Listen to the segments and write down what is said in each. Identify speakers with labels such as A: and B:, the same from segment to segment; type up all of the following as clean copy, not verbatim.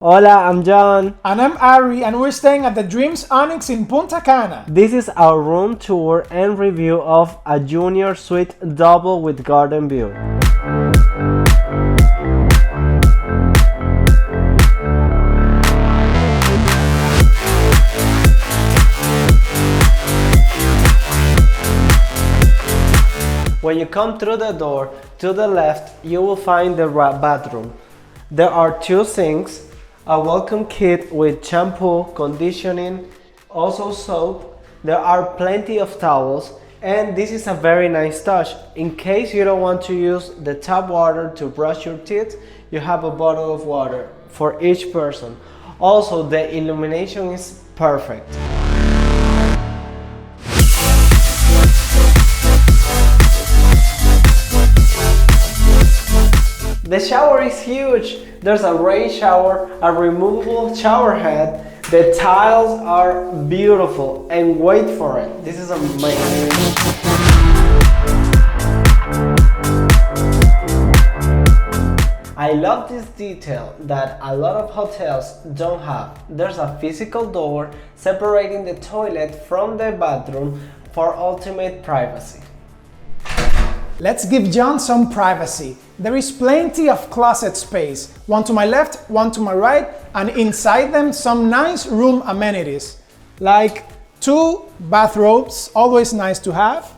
A: Hola, I'm John.
B: And I'm Ari, and we're staying at the Dreams Onyx in Punta Cana.
A: This is our room tour and review of a junior suite double with garden view. When you come through the door to the left, you will find the bathroom. There are two sinks, a welcome kit with shampoo, conditioning, also soap. There are plenty of towels, and this is a very nice touch. In case you don't want to use the tap water to brush your teeth, you have a bottle of water for each person. Also, the illumination is perfect. The shower is huge. There's a rain shower, a removable shower head. The tiles are beautiful, and wait for it. This is amazing. I love this detail that a lot of hotels don't have. There's a physical door separating the toilet from the bathroom for ultimate privacy.
B: Let's give John some privacy. There is plenty of closet space, one to my left, one to my right, and inside them some nice room amenities, like two bathrobes, always nice to have,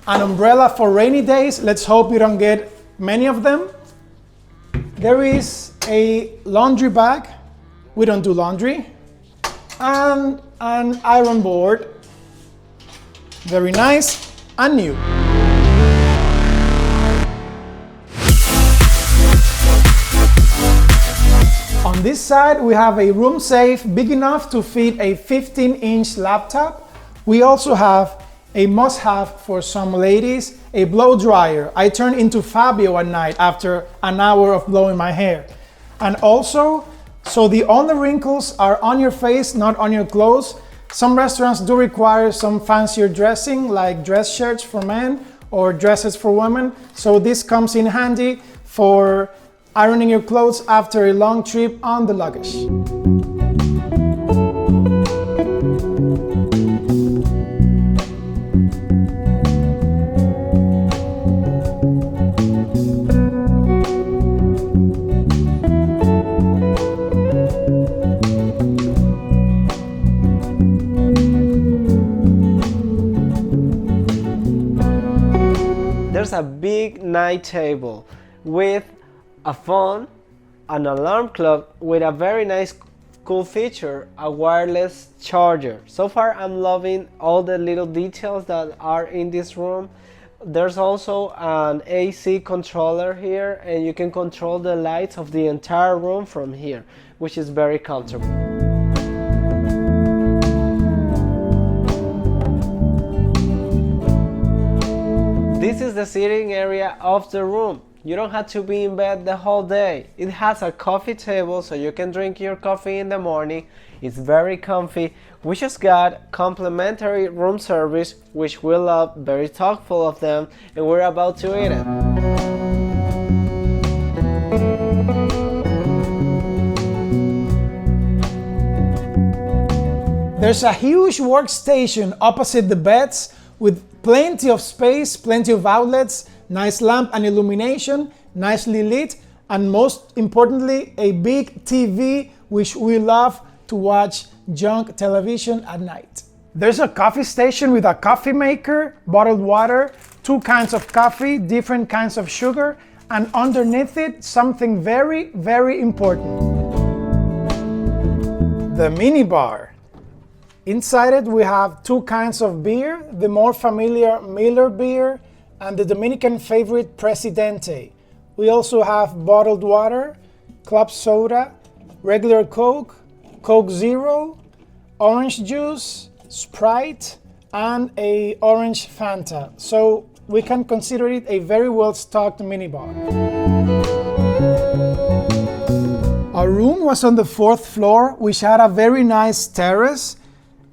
B: an umbrella for rainy days, let's hope you don't get many of them. There is a laundry bag, we don't do laundry, and an iron board, very nice and new. On this side, we have a room safe big enough to fit a 15-inch laptop. We also have a must-have for some ladies, a blow dryer. I turn into Fabio at night after an hour of blowing my hair. And also, so the only wrinkles are on your face, not on your clothes. Some restaurants do require some fancier dressing, like dress shirts for men or dresses for women. So this comes in handy for ironing your clothes after a long trip on the luggage.
A: There's a big night table with a phone, an alarm clock with a very nice cool feature, a wireless charger. So far I'm loving all the little details that are in this room. There's also an AC controller here, and you can control the lights of the entire room from here, which is very comfortable. This is the sitting area of the room. You don't have to be in bed the whole day. It has a coffee table so you can drink your coffee in the morning. It's very comfy. We just got complimentary room service, which we love, very thoughtful of them, and we're about to eat it.
B: There's a huge workstation opposite the beds with plenty of space, plenty of outlets, nice lamp and illumination, nicely lit, and most importantly, a big TV, which we love to watch junk television at night. There's a coffee station with a coffee maker, bottled water, two kinds of coffee, different kinds of sugar, and underneath it, something very, very important. The minibar. Inside it, we have two kinds of beer, the more familiar Miller beer and the Dominican favorite Presidente. We also have bottled water, club soda, regular Coke, Coke Zero, orange juice, Sprite, and a orange Fanta. So we can consider it a very well-stocked minibar. Our room was on the 4th floor, which had a very nice terrace.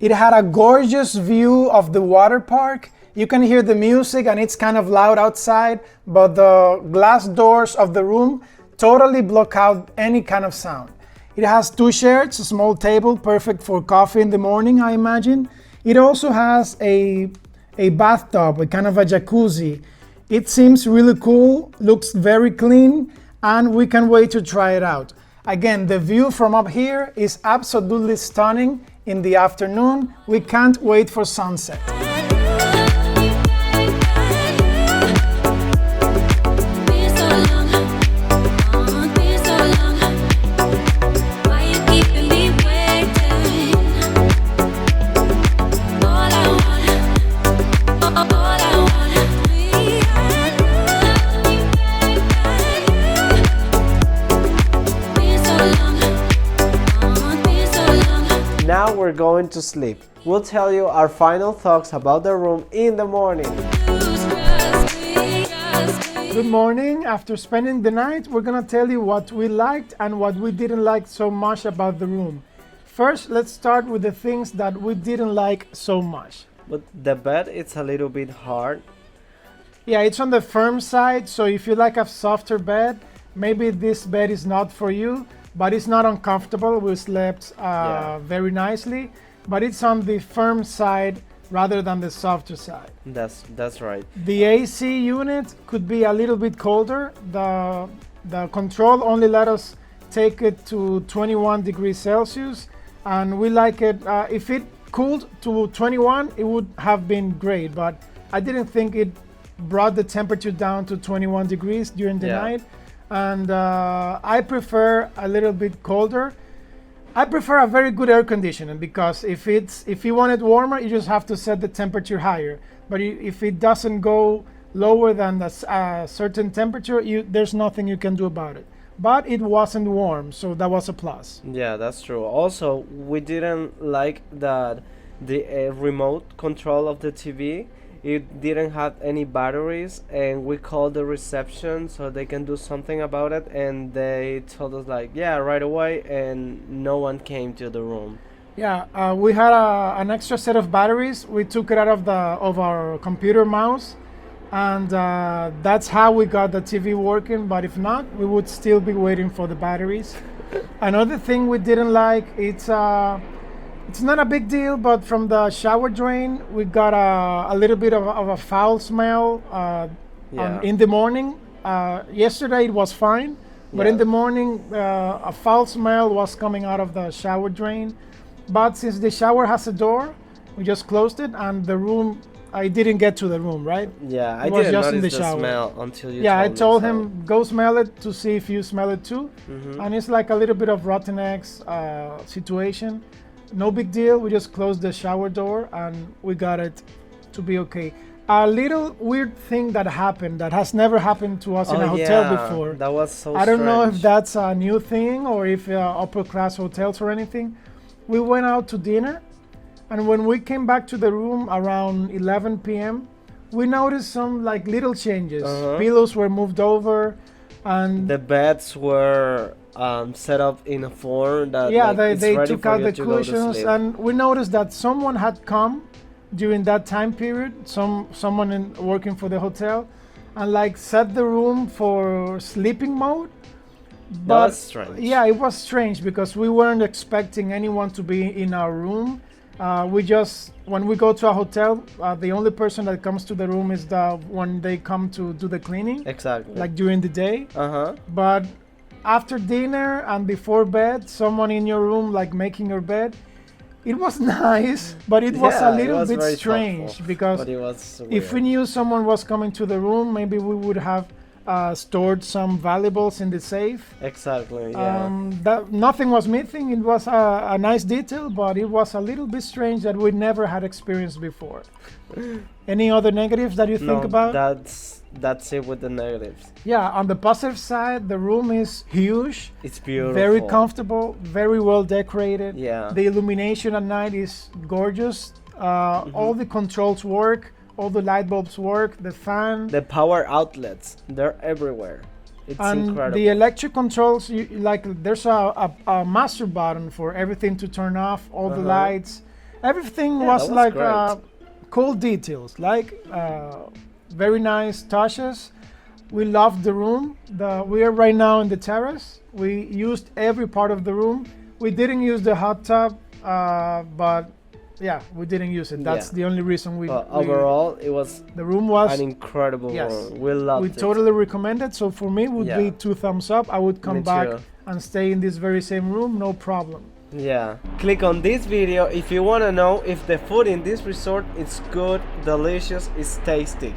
B: It had a gorgeous view of the water park. You can hear the music and it's kind of loud outside, but the glass doors of the room totally block out any kind of sound. It has 2 chairs, a small table, perfect for coffee in the morning, I imagine. It also has a bathtub, a kind of a jacuzzi. It seems really cool, looks very clean, and we can't wait to try it out. Again, the view from up here is absolutely stunning in the afternoon. We can't wait for sunset.
A: Now we're going to sleep. We'll tell you our final thoughts about the room in the morning.
B: Good morning. After spending the night, we're gonna tell you what we liked and what we didn't like so much about the room. First, let's start with the things that we didn't like so much.
A: But the bed, it's a little bit hard.
B: Yeah, it's on the firm side, so if you like a softer bed, maybe this bed is not for you, but it's not uncomfortable. We slept very nicely, but it's on the firm side rather than the softer side.
A: That's right.
B: The AC unit could be a little bit colder. The control only let us take it to 21 degrees Celsius, and we like it. If it cooled to 21, it would have been great, but I didn't think it brought the temperature down to 21 degrees during the night. And I prefer a little bit colder. I prefer a very good air conditioning, because if you want it warmer, you just have to set the temperature higher. But if it doesn't go lower than a certain temperature, there's nothing you can do about it. But it wasn't warm, so that was a plus.
A: Yeah, that's true. Also, we didn't like that the remote control of the TV. It didn't have any batteries, and we called the reception so they can do something about it, and they told us like, yeah, right away, and no one came to the room.
B: Yeah, we had an extra set of batteries. We took it out of our computer mouse, and that's how we got the TV working. But if not, we would still be waiting for the batteries. Another thing we didn't like, it's not a big deal, but from the shower drain, we got a little bit of a foul smell in the morning. Yesterday it was fine, but in the morning a foul smell was coming out of the shower drain. But since the shower has a door, we just closed it, and the room, I didn't get to the room, right?
A: Yeah, I didn't notice the smell until you
B: I told
A: me
B: him, go smell it to see if you smell it too. And it's like a little bit of rotten eggs situation. No big deal. We just closed the shower door and we got it to be okay. A little weird thing that happened that has never happened to us in a hotel before.
A: That was so
B: I don't know if
A: strange.
B: that's a new thing or if upper class hotels or anything. We went out to dinner, and when we came back to the room around 11 p.m., we noticed some like little changes. Pillows were moved over, and
A: the beds were set up in a form that
B: they took out the cushions, and we noticed that someone had come during that time period, someone working for the hotel, and like set the room for sleeping mode. But
A: that was strange.
B: Yeah, it was strange because we weren't expecting anyone to be in our room. When we go to a hotel, the only person that comes to the room is when they come to do the cleaning.
A: Exactly.
B: Like during the day. But after dinner and before bed, someone in your room like making your bed. It was nice, but it was a little bit strange because if we knew someone was coming to the room, maybe we would have stored some valuables in the safe.
A: Exactly. Yeah.
B: Nothing was missing. It was a nice detail, but it was a little bit strange that we never had experienced before. Any other negatives that you think about?
A: That's it with the negatives.
B: Yeah, on the positive side, the room is huge.
A: It's beautiful.
B: Very comfortable, very well decorated.
A: Yeah.
B: The illumination at night is gorgeous. All the controls work. All the light bulbs work, the fan.
A: The power outlets, they're everywhere. It's incredible.
B: The electric controls, there's a master button for everything to turn off, all the lights. Everything was like cool details, like very nice touches. We loved the room. We are right now in the terrace. We used every part of the room. We didn't use the hot tub, but yeah, we didn't use it. That's the only reason we.
A: Overall, it was
B: the room was
A: an incredible
B: yes.
A: room. We loved it.
B: We totally recommend it. So for me, it would be 2 thumbs up. I would come back and stay in this very same room, no problem.
A: Yeah. Click on this video if you want to know if the food in this resort is good, delicious, is tasty.